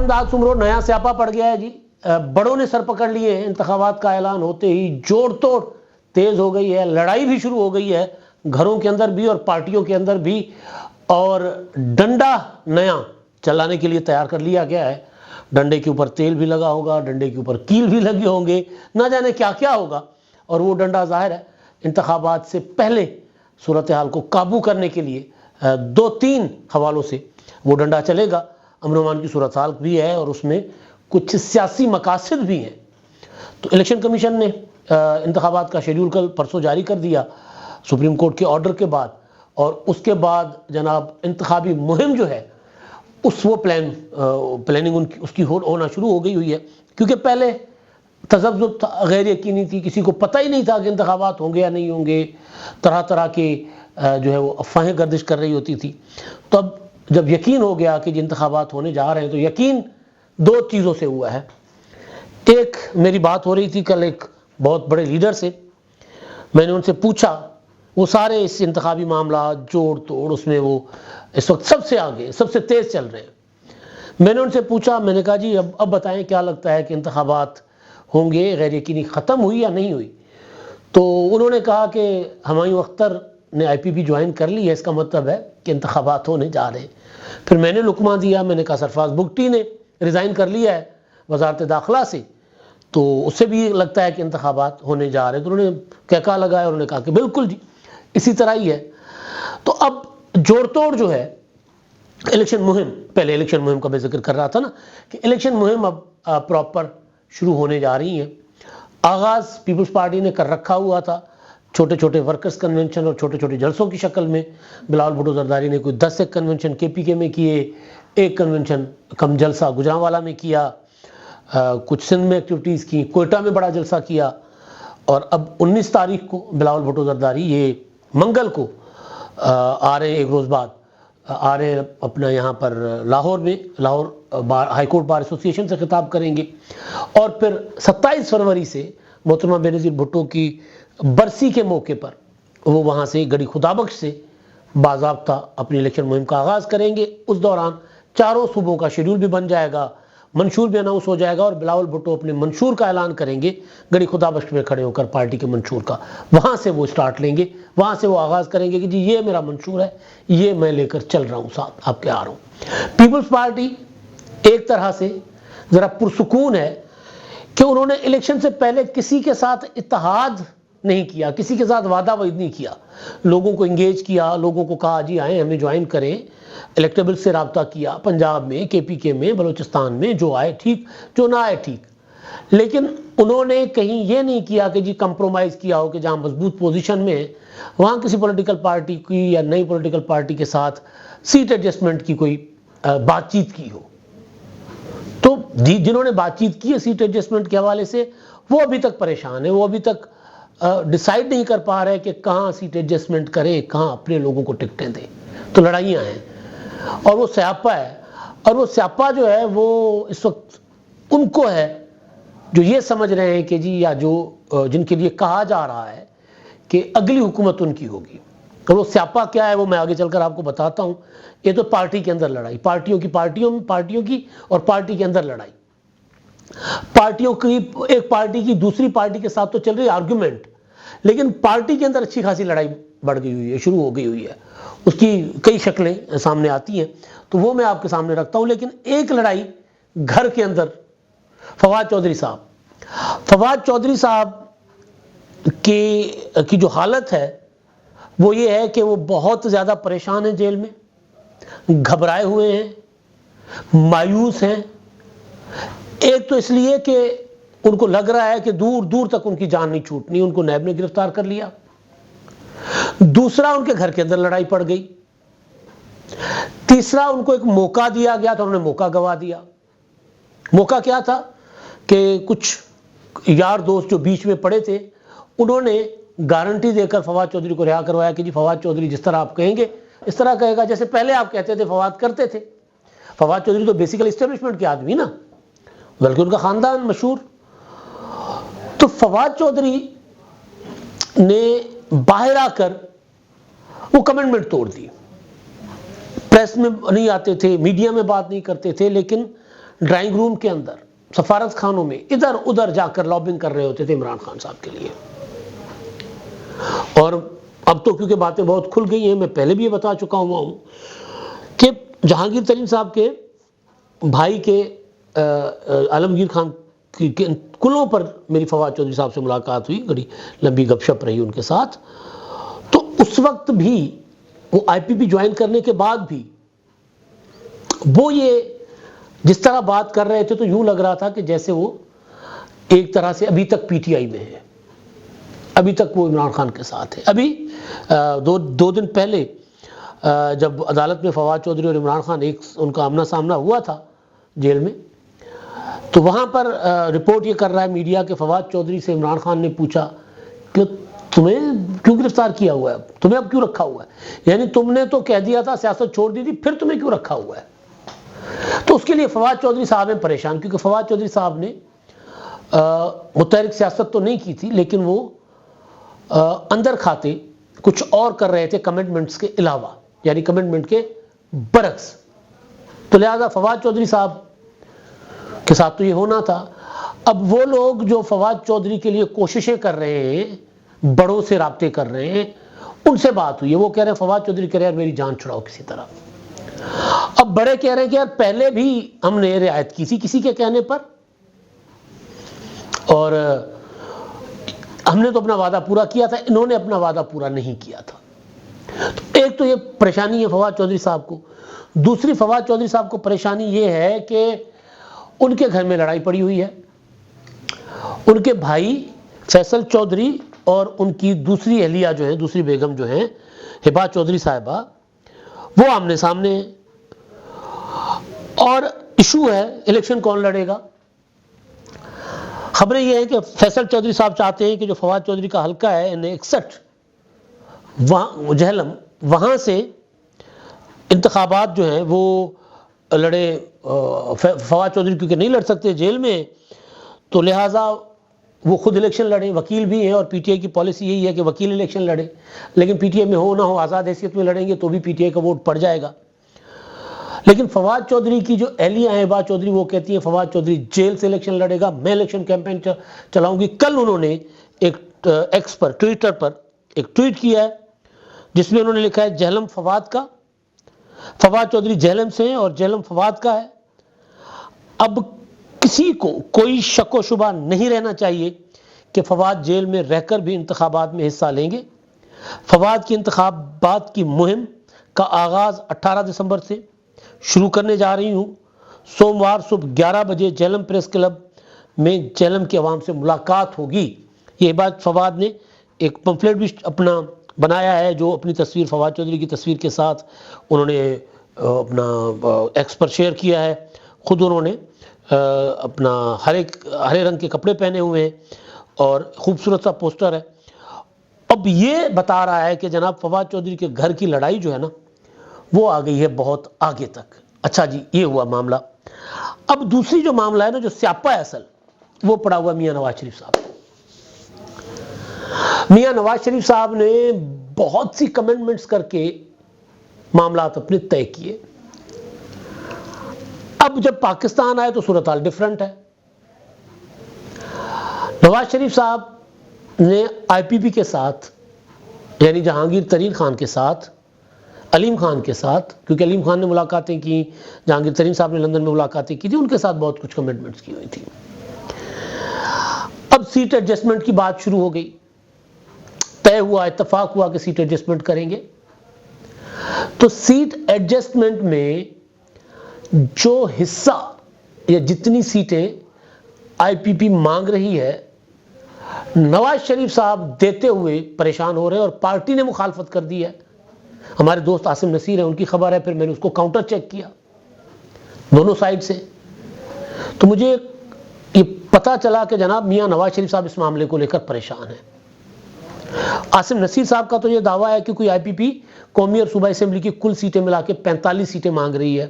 امداد سمرو نیا سیاپا پڑ گیا ہے جی. بڑوں نے سر پکڑ لیے ہیں. انتخابات کا اعلان ہوتے ہی جوڑ توڑ تیز ہو گئی ہے. لڑائی بھی شروع ہو گئی ہے گھروں کے اندر بھی اور پارٹیوں کے اندر بھی, اور ڈنڈا نیا چلانے کے لیے تیار کر لیا گیا ہے. ڈنڈے کے اوپر تیل بھی لگا ہوگا, ڈنڈے کے اوپر کیل بھی لگے ہوں گے, نہ جانے کیا کیا ہوگا. اور وہ ڈنڈا ظاہر ہے انتخابات سے پہلے صورتحال کو قابو کرنے کے لیے 2-3 حوالوں سے وہ ڈنڈا چلے گا. امن و امان کی صورتحال بھی ہے اور اس میں کچھ سیاسی مقاصد بھی ہیں. تو الیکشن کمیشن نے انتخابات کا شیڈول کل پرسوں جاری کر دیا سپریم کورٹ کے آرڈر کے بعد, اور اس کے بعد جناب انتخابی مہم جو ہے وہ پلاننگ اس کی ہونا شروع ہو گئی ہوئی ہے. کیونکہ پہلے تذبذب تھا, غیر یقینی تھی, کسی کو پتہ ہی نہیں تھا کہ انتخابات ہوں گے یا نہیں ہوں گے, طرح طرح کے جو ہے وہ افواہیں گردش کر رہی ہوتی تھی. تو اب جب یقین ہو گیا کہ انتخابات ہونے جا رہے ہیں, تو یقین 2 چیزوں سے ہوا ہے. ایک, میری بات ہو رہی تھی کل ایک بہت بڑے لیڈر سے, میں نے ان سے پوچھا, وہ سارے اس انتخابی معاملات جوڑ توڑ اس میں وہ اس وقت سب سے آگے سب سے تیز چل رہے ہیں. میں نے ان سے پوچھا, میں نے کہا جی اب بتائیں کیا لگتا ہے کہ انتخابات ہوں گے, غیر یقینی ختم ہوئی یا نہیں ہوئی؟ تو انہوں نے کہا کہ ہمایوں اختر نے IPP جوائن کر لی ہے, اس کا مطلب ہے کہ انتخابات ہونے جا رہے ہیں. پھر میں نے لقمہ دیا, میں نے کہا سرفراز بگٹی نے ریزائن کر لیا ہے وزارت داخلہ سے, تو اس سے بھی لگتا ہے کہ انتخابات ہونے جا رہے ہیں. تو انہوں نے کہا لگایا, انہوں نے کہا کہ بالکل جی اسی طرح ہی ہے. تو اب جوڑ توڑ جو ہے الیکشن مہم, پہلے الیکشن مہم کا میں ذکر کر رہا تھا نا کہ الیکشن مہم اب پراپر شروع ہونے جا رہی ہیں. آغاز پیپلز پارٹی نے کر رکھا ہوا تھا, چھوٹے چھوٹے ورکرز کنونشن اور چھوٹے چھوٹے جلسوں کی شکل میں. بلاول بھٹو زرداری نے کوئی 10 کنونشن KPK میں کیے, 1 کنونشن کم جلسہ گجرانوالہ میں کیا, کچھ سندھ میں ایکٹیویٹیز کی, کوئٹہ میں بڑا جلسہ کیا, اور اب 19 تاریخ کو بلاول بھٹو زرداری یہ منگل کو آ رہے ہیں, 1 روز بعد آ رہے ہیں اپنا یہاں پر لاہور میں, لاہور ہائی کورٹ بار ایسوسی ایشن سے خطاب کریں گے. اور پھر 27 فروری سے محترمہ بینظیر بھٹو کی برسی کے موقع پر وہ وہاں سے گڑھی خدابخش سے باضابطہ اپنی الیکشن مہم کا آغاز کریں گے. اس دوران 4 صوبوں کا شیڈول بھی بن جائے گا, منشور بھی اناؤنس ہو جائے گا, اور بلاول بھٹو اپنے منشور کا اعلان کریں گے گڑھی خدابخش میں کھڑے ہو کر پارٹی کے منشور کا. وہاں سے وہ سٹارٹ لیں گے, وہاں سے وہ آغاز کریں گے کہ جی یہ میرا منشور ہے, یہ میں لے کر چل رہا ہوں, ساتھ آپ کے آ رہا ہوں. پیپلز پارٹی ایک طرح سے ذرا پرسکون ہے کہ انہوں نے الیکشن سے پہلے کسی کے ساتھ اتحاد نہیں کیا, کسی کے ساتھ وعدہ وعید نہیں کیا, لوگوں کو انگیج کیا, لوگوں کو کہا جی آئیں ہمیں جوائن کریں, الیکٹیبل سے رابطہ کیا, پنجاب میں KPK میں بلوچستان میں, جو آئے ٹھیک, جو نہ آئے ٹھیک. لیکن انہوں نے کہیں یہ نہیں کیا کہ جی کمپرومائز کیا ہو کہ جہاں مضبوط پوزیشن میں ہے وہاں کسی پولیٹیکل پارٹی کی یا نئی پولیٹیکل پارٹی کے ساتھ سیٹ ایڈجسٹمنٹ کی کوئی بات چیت کی ہو. تو جنہوں نے بات چیت کی ہے سیٹ ایڈجسٹمنٹ کے حوالے سے, وہ ابھی تک پریشان ہیں, وہ ابھی تک ڈیسائیڈ نہیں کر پا رہے کہ کہاں سیٹ ایڈجسٹمنٹ کریں, کہاں اپنے لوگوں کو ٹکٹیں دیں. تو لڑائیاں ہیں اور وہ سیاپا ہے, اور وہ سیاپا جو ہے وہ اس وقت ان کو ہے جو یہ سمجھ رہے ہیں کہ جی یا جو جن کے لیے کہا جا رہا ہے کہ اگلی حکومت ان کی ہوگی. اور وہ سیاپا کیا ہے وہ میں آگے چل کر آپ کو بتاتا ہوں. یہ تو پارٹی کے اندر لڑائی, پارٹیوں کی اور پارٹی کے اندر لڑائی, پارٹیوں کی, ایک پارٹی کی دوسری پارٹی کے ساتھ تو چل رہی آرگومنٹ, لیکن پارٹی کے اندر اچھی خاصی لڑائی بڑھ گئی ہوئی ہے, شروع ہو گئی ہوئی ہے. اس کی کئی شکلیں سامنے آتی ہیں, تو وہ میں آپ کے سامنے رکھتا ہوں. لیکن ایک لڑائی گھر کے اندر, فواد چودھری صاحب کی جو حالت ہے وہ یہ ہے کہ وہ بہت زیادہ پریشان ہیں, جیل میں گھبرائے ہوئے ہیں, مایوس ہیں. ایک تو اس لیے کہ ان کو لگ رہا ہے کہ دور دور تک ان کی جان نہیں چھوٹنی, ان کو نیب نے گرفتار کر لیا. دوسرا ان کے گھر کے اندر لڑائی پڑ گئی. تیسرا ان کو ایک موقع دیا گیا تھا, انہوں نے موقع گوا دیا. موقع کیا تھا کہ کچھ یار دوست جو بیچ میں پڑے تھے انہوں نے گارنٹی دے کر فواد چودھری کو رہا کروایا کہ جی فواد چودھری جس طرح آپ کہیں گے اس طرح کہے گا جیسے پہلے آپ کہتے تھے فواد کرتے تھے. فواد چودھری تو بیسیکل اسٹیبلشمنٹ کے آدمی نا, بلکہ ان کا خاندان مشہور. تو فواد چودھری نے باہر آ کر وہ کمنٹمنٹ توڑ دی. پریس میں نہیں آتے تھے, میڈیا میں بات نہیں کرتے تھے, لیکن ڈرائنگ روم کے اندر، سفارت خانوں میں ادھر ادھر جا کر لابنگ کر رہے ہوتے تھے عمران خان صاحب کے لیے. اور اب تو کیونکہ باتیں بہت کھل گئی ہیں، میں پہلے بھی یہ بتا چکا ہوا ہوں کہ جہانگیر ترین صاحب کے بھائی کے عالمگیر خان کے کلوں پر میری فواد چودھری صاحب سے ملاقات ہوئی، بڑی لمبی گپ شپ رہی ان کے ساتھ. تو اس وقت بھی وہ آئی پی پی جوائن کرنے کے بعد بھی وہ یہ جس طرح بات کر رہے تھے تو یوں لگ رہا تھا کہ جیسے وہ ایک طرح سے ابھی تک پی ٹی آئی میں ہے، ابھی تک وہ عمران خان کے ساتھ ہے. ابھی دو دن پہلے جب عدالت میں فواد چودھری اور عمران خان ان کا آمنا سامنا ہوا تھا جیل میں، تو وہاں پر رپورٹ یہ کر رہا ہے میڈیا کہ فواد چودھری سے عمران خان نے پوچھا کہ تمہیں کیوں گرفتار کیا ہوا ہے، تمہیں اب کیوں رکھا ہوا ہے، یعنی تم نے تو کہہ دیا تھا سیاست چھوڑ دی تھی، پھر تمہیں کیوں رکھا ہوا ہے. تو اس کے لیے فواد چودھری صاحب ہیں پریشان، کیونکہ فواد چودھری صاحب نے متحرک سیاست تو نہیں کی تھی، لیکن وہ اندر کھاتے کچھ اور کر رہے تھے کمٹمنٹس کے علاوہ، یعنی کمٹمنٹ کے برعکس. تو لہذا فواد چودھری صاحب کے ساتھ تو یہ ہونا تھا. اب وہ لوگ جو فواد چودھری کے لیے کوششیں کر رہے ہیں، بڑوں سے رابطے کر رہے ہیں، ان سے بات ہوئی ہے. وہ کہہ رہے ہیں فواد چودھری کہہ رہے ہیں میری جان چھڑاؤ کسی طرح. اب بڑے کہہ رہے ہیں کہ یار پہلے بھی ہم نے رعایت کی تھی کسی کے کہنے پر، اور ہم نے تو اپنا وعدہ پورا کیا تھا، انہوں نے اپنا وعدہ پورا نہیں کیا تھا. ایک تو یہ پریشانی ہے فواد چودھری صاحب کو. دوسری فواد چودھری صاحب کو پریشانی یہ ہے کہ ان کے گھر میں لڑائی پڑی ہوئی ہے. ان کے بھائی فیصل چودھری اور ان کی دوسری اہلیہ جو ہیں، دوسری بیگم جو ہیں ہبا چودھری صاحبہ، وہ آمنے سامنے ہیں. اور ایشو ہے الیکشن کون لڑے گا. خبریں یہ ہیں کہ فیصل چودھری صاحب چاہتے ہیں کہ جو فواد چودھری کا حلقہ ہے N61 جہلم، وہاں سے انتخابات جو ہیں وہ لڑے. فواد چودھری کیونکہ نہیں لڑ سکتے جیل میں، تو لہٰذا وہ خود الیکشن لڑیں. وکیل بھی ہیں اور پی ٹی آئی کی پالیسی یہی ہے کہ وکیل الیکشن لڑے، لیکن پی ٹی آئی میں ہو نہ ہو آزاد حیثیت میں لڑیں گے تو بھی پی ٹی آئی کا ووٹ پڑ جائے گا. لیکن فواد چودھری کی جو اہلیہ ہیں ہبا چودھری، وہ کہتی ہیں فواد چودھری جیل سے الیکشن لڑے گا، میں الیکشن کیمپین چلاؤں گی. کل انہوں نے ایک ایکس پر، ٹویٹر پر ایک ٹویٹ کیا ہے جس میں انہوں نے لکھا ہے جہلم فواد کا، فواد چودھری جہلم سے ہیں اور جہلم فواد کا ہے. اب کسی کو کوئی شک و شبہ نہیں رہنا چاہیے کہ فواد جیل میں رہ کر بھی انتخابات میں حصہ لیں گے. فواد کی انتخابات کی مہم کا آغاز 18 دسمبر سے شروع کرنے جا رہی ہوں. سوموار صبح 11 بجے جہلم پریس کلب میں جہلم کے عوام سے ملاقات ہوگی. یہ بات فواد نے ایک پمفلیٹ بھی اپنا بنایا ہے جو اپنی تصویر فواد چودھری کی تصویر کے ساتھ انہوں نے اپنا ایکس پر شیئر کیا ہے. خود انہوں نے اپنا ہرے رنگ کے کپڑے پہنے ہوئے ہیں اور خوبصورت سا پوسٹر ہے. اب یہ بتا رہا ہے کہ جناب فواد چودھری کے گھر کی لڑائی جو ہے نا وہ آ گئی ہے بہت آگے تک. اچھا جی، یہ ہوا معاملہ. اب دوسری جو معاملہ ہے نا جو سیاپا ہے اصل، وہ پڑا ہوا میاں نواز شریف صاحب. میاں نواز شریف صاحب نے بہت سی کمنٹمنٹس کر کے معاملات اپنے طے کیے. اب جب پاکستان آئے تو صورتحال ڈیفرنٹ ہے. نواز شریف صاحب نے آئی پی پی کے ساتھ، یعنی جہانگیر ترین خان کے ساتھ، علیم خان کے ساتھ، کیونکہ علیم خان نے ملاقاتیں کی، جہانگیر ترین صاحب نے لندن میں ملاقاتیں کی تھی، ان کے ساتھ بہت کچھ کمٹمنٹس کی ہوئی تھی. اب سیٹ ایڈجسٹمنٹ کی بات شروع ہو گئی. طے ہوا، اتفاق ہوا کہ سیٹ ایڈجسٹمنٹ کریں گے. تو سیٹ ایڈجسٹمنٹ میں جو حصہ یا جتنی سیٹیں آئی پی پی مانگ رہی ہے، نواز شریف صاحب دیتے ہوئے پریشان ہو رہے ہیں اور پارٹی نے مخالفت کر دی ہے. ہمارے دوست عاصم نصیر ہیں، ان کی خبر ہے، پھر میں نے اس کو کاؤنٹر چیک کیا دونوں سائڈ سے، تو مجھے یہ پتا چلا کہ جناب میاں نواز شریف صاحب اس معاملے کو لے کر پریشان ہیں. عاصم نصیر صاحب کا تو یہ دعویٰ ہے کہ کوئی آئی پی پی قومی اور صوبائی اسمبلی کی کل سیٹیں ملا کے 45 سیٹیں مانگ رہی ہے.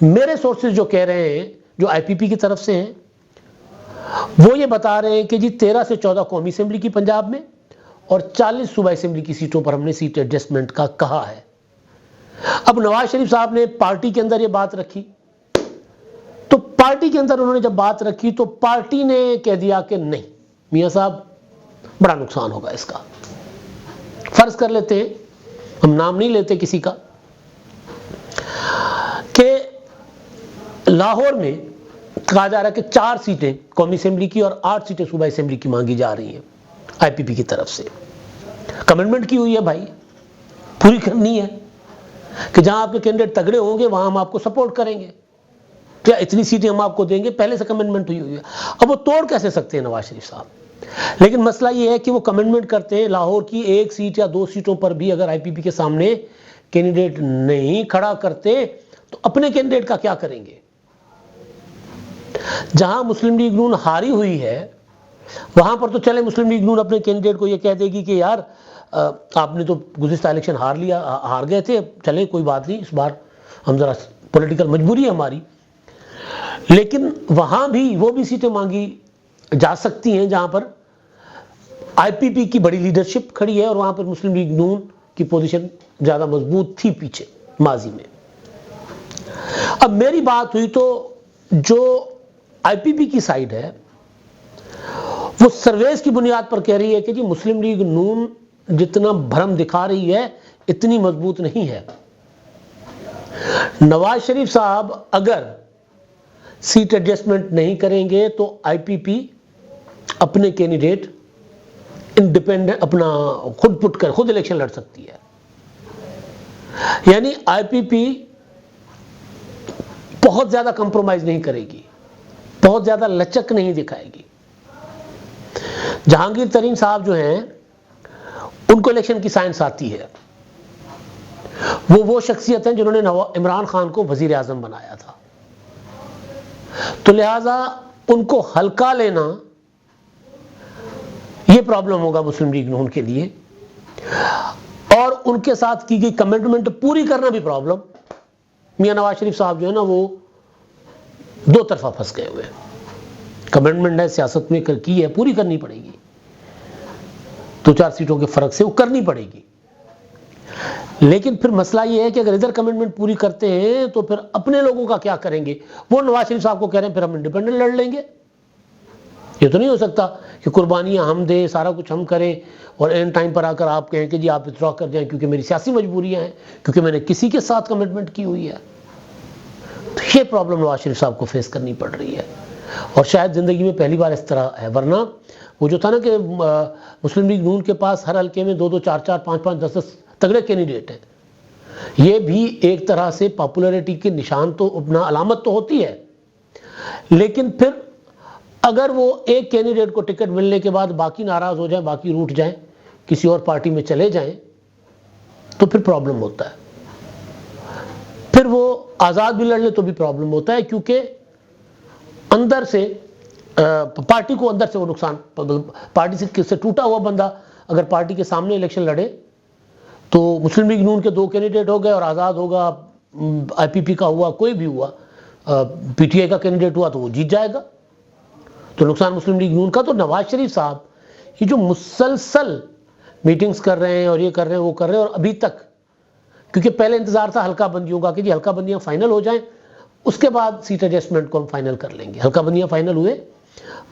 میرے سورسز جو کہہ رہے ہیں، جو آئی پی پی کی طرف سے ہیں، وہ یہ بتا رہے ہیں کہ جی 13 سے 14 قومی اسمبلی کی پنجاب میں اور 40 صوبائی اسمبلی کی سیٹوں پر ہم نے سیٹ ایڈجسٹمنٹ کا کہا ہے. اب نواز شریف صاحب نے پارٹی کے اندر یہ بات رکھی تو پارٹی کے اندر انہوں نے جب بات رکھی تو پارٹی نے کہہ دیا کہ نہیں میاں صاحب بڑا نقصان ہوگا اس کا. فرض کر لیتے ہیں, ہم نام نہیں لیتے کسی کا, کہ لاہور میں کہا جا رہا ہے کہ 4 سیٹیں قومی اسمبلی کی اور 8 سیٹیں صوبائی اسمبلی کی مانگی جا رہی ہیں آئی پی پی کی طرف سے. کمٹمنٹ کی ہوئی ہے بھائی, پوری کرنی ہے کہ جہاں آپ کے کینڈیڈیٹ تگڑے ہوں گے وہاں ہم آپ کو سپورٹ کریں گے, کیا اتنی سیٹیں ہم آپ کو دیں گے, پہلے سے کمٹمنٹ ہوئی ہے. اب وہ توڑ کیسے سکتے ہیں نواز شریف صاحب؟ لیکن مسئلہ یہ ہے کہ وہ کمٹمنٹ کرتے ہیں لاہور کی 1 سیٹ یا 2 سیٹوں پر بھی اگر آئی پی پی کے سامنے کینڈیڈیٹ نہیں کھڑا کرتے تو اپنے کینڈیڈیٹ کا کیا کریں گے؟ جہاں مسلم لیگ نون ہاری ہوئی ہے وہاں پر تو چلے مسلم لیگ نون اپنے کینڈیڈیٹ کو یہ کہہ دے گی کہ یار آپ نے تو گزشتہ الیکشن ہار گئے تھے, چلے کوئی بات نہیں, اس بار ہم ذرا پولیٹیکل مجبوری ہے ہماری. لیکن وہاں بھی وہ بھی سیٹیں مانگی جا سکتی ہیں جہاں پر آئی پی پی کی بڑی لیڈرشپ کھڑی ہے اور وہاں پر مسلم لیگ نون کی پوزیشن زیادہ مضبوط تھی پیچھے ماضی میں. اب میری بات ہوئی تو جو آئی پی پی کی سائیڈ ہے وہ سرویز کی بنیاد پر کہہ رہی ہے کہ جی مسلم لیگ نون جتنا بھرم دکھا رہی ہے اتنی مضبوط نہیں ہے. نواز شریف صاحب اگر سیٹ ایڈجسٹمنٹ نہیں کریں گے تو آئی پی پی اپنے کینڈیڈیٹ انڈیپینڈنٹ اپنا خود الیکشن لڑ سکتی ہے. یعنی آئی پی پی بہت زیادہ کمپرومائز نہیں کرے گی, بہت زیادہ لچک نہیں دکھائے گی. جہانگیر ترین صاحب جو ہیں ان کو الیکشن کی سائنس آتی ہے, وہ شخصیت ہیں جنہوں نے عمران خان کو وزیر اعظم بنایا تھا, تو لہذا ان کو ہلکا لینا یہ پرابلم ہوگا مسلم لیگ نون کے لیے, اور ان کے ساتھ کی گئی کمٹمنٹ پوری کرنا بھی پرابلم. میاں نواز شریف صاحب جو ہے نا وہ 2 طرفہ پھنس گئے ہوئے ہیں. کمٹمنٹ ہے سیاست میں کی ہے, پوری کرنی پڑے گی, 2-4 سیٹوں کے فرق سے وہ کرنی پڑے گی. لیکن پھر مسئلہ یہ ہے کہ اگر ادھر کمٹمنٹ پوری کرتے ہیں تو پھر اپنے لوگوں کا کیا کریں گے؟ وہ نواز شریف صاحب کو کہہ رہے ہیں پھر ہم انڈیپینڈنٹ لڑ لیں گے. یہ تو نہیں ہو سکتا کہ قربانیاں ہم دیں, سارا کچھ ہم کریں اور اینڈ ٹائم پر آ کر آپ کہیں کہ جی آپ وتھڈرا کر جائیں کیونکہ میری سیاسی مجبوریاں ہیں, کیونکہ میں نے کسی کے ساتھ کمٹمنٹ کی ہوئی ہے. تو یہ پرابلم نواز شریف صاحب کو فیس کرنی پڑ رہی ہے, اور شاید زندگی میں پہلی بار اس طرح ہے. ورنہ وہ جو تھا نا کہ مسلم لیگ نون کے پاس ہر حلقے میں 2-2, 4-4, 5-5, 10-10 تگڑے کینڈیڈیٹ ہیں. یہ بھی ایک طرح سے پاپولیرٹی کے نشان تو اپنا علامت تو ہوتی ہے, لیکن پھر اگر وہ ایک کینڈیڈیٹ کو ٹکٹ ملنے کے بعد باقی ناراض ہو جائیں, باقی روٹ جائیں, کسی اور پارٹی میں چلے جائیں تو پھر پرابلم ہوتا ہے. پھر وہ آزاد بھی لڑ لے تو بھی پرابلم ہوتا ہے, کیونکہ اندر سے پارٹی کو اندر سے وہ نقصان, پارٹی سے ٹوٹا ہوا بندہ اگر پارٹی کے سامنے الیکشن لڑے تو مسلم لیگ نون کے 2 کینڈیڈیٹ ہو گئے اور آزاد ہوگا, آئی پی پی کا ہوا, کوئی بھی ہوا, پی ٹی آئی کا کینڈیڈیٹ ہوا تو وہ جیت جائے گا, تو نقصان مسلم لیگ نون کا. تو نواز شریف صاحب یہ جو مسلسل میٹنگز کر رہے ہیں اور یہ کر رہے ہیں وہ کر رہے ہیں, اور ابھی تک کیونکہ پہلے انتظار تھا حلقہ بندیوں کا کہ جی حلقہ بندیاں فائنل ہو جائیں اس کے بعد سیٹ ایڈجسٹمنٹ کو ہم فائنل کر لیں گے. حلقہ بندیاں فائنل ہوئے,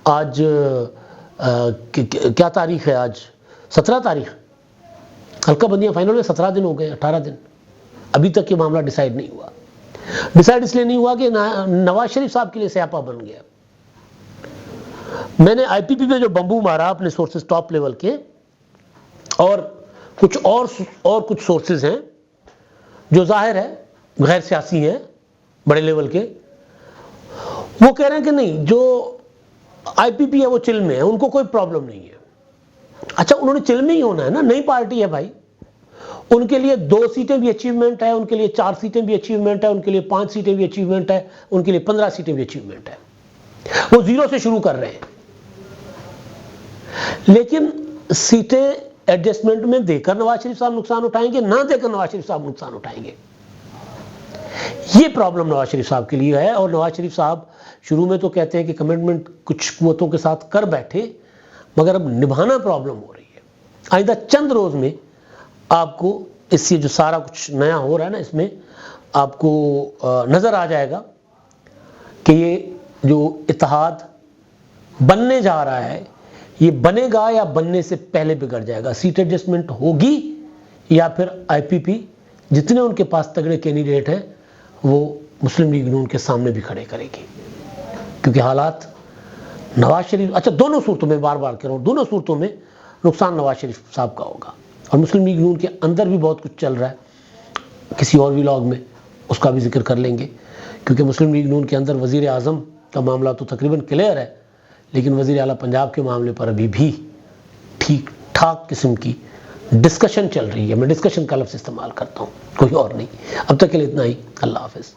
آج کیا تاریخ ہے, آج 17 تاریخ, حلقہ بندیاں فائنل ہوئے 17 دن ہو گئے, 18 دن, ابھی تک یہ معاملہ ڈیسائیڈ نہیں ہوا. ڈیسائیڈ اس لیے نہیں ہوا کہ نواز شریف صاحب کے لیے سیاپا بن گیا. میں نے آئی پی پی پہ جو بمبو مارا اپنے سورسز ٹاپ لیول کے, اور کچھ سورسز ہیں جو ظاہر ہے غیر سیاسی ہیں بڑے لیول کے, وہ کہہ رہے ہیں کہ نہیں جو آئی پی پی ہے وہ چل میں ہے, ان کو کوئی پرابلم نہیں ہے. اچھا انہوں نے چل میں ہی ہونا ہے نا, نئی پارٹی ہے بھائی, ان کے لیے 2 سیٹیں بھی اچیومنٹ ہے, ان کے لیے 4 سیٹیں بھی اچیومنٹ ہے, ان کے لیے 5 سیٹیں بھی اچیومنٹ ہے, ان کے لیے 15 سیٹیں بھی اچیومنٹ ہے. وہ 0 سے شروع کر رہے ہیں, لیکن سیٹیں ایڈجسٹمنٹ میں دے کر نواز شریف صاحب نقصان اٹھائیں گے, نہ دے کر نواز شریف صاحب نقصان اٹھائیں گے. یہ پرابلم نواز شریف صاحب کے لیے ہے. اور نواز شریف صاحب شروع میں تو کہتے ہیں کہ کمٹمنٹ کچھ قوتوں کے ساتھ کر بیٹھے, مگر اب نبھانا پرابلم ہو رہی ہے. آئندہ چند روز میں آپ کو اس سے جو سارا کچھ نیا ہو رہا ہے نا, اس میں آپ کو نظر آ جائے گا کہ یہ جو اتحاد بننے جا رہا ہے یہ بنے گا یا بننے سے پہلے بگڑ جائے گا، سیٹ ایڈجسٹمنٹ ہوگی یا پھر آئی پی پی جتنے ان کے پاس تگڑے کینڈیڈیٹ ہیں وہ مسلم لیگ نون کے سامنے بھی کھڑے کرے گی، کیونکہ حالات نواز شریف، اچھا دونوں صورتوں میں بار بار کہہ رہا ہوں، دونوں صورتوں میں نقصان نواز شریف صاحب کا ہوگا، اور مسلم لیگ نون کے اندر بھی بہت کچھ چل رہا ہے، کسی اور ولاگ میں اس کا بھی ذکر کر لیں گے، کیونکہ مسلم لیگ نون کے اندر وزیر اعظم کا معاملہ تو تقریباً کلیئر ہے، لیکن وزیر اعلیٰ پنجاب کے معاملے پر ابھی بھی ٹھیک ٹھاک قسم کی ڈسکشن چل رہی ہے۔ میں ڈسکشن کا لفظ استعمال کرتا ہوں، کوئی اور نہیں۔ اب تک کے لیے اتنا ہی، اللہ حافظ۔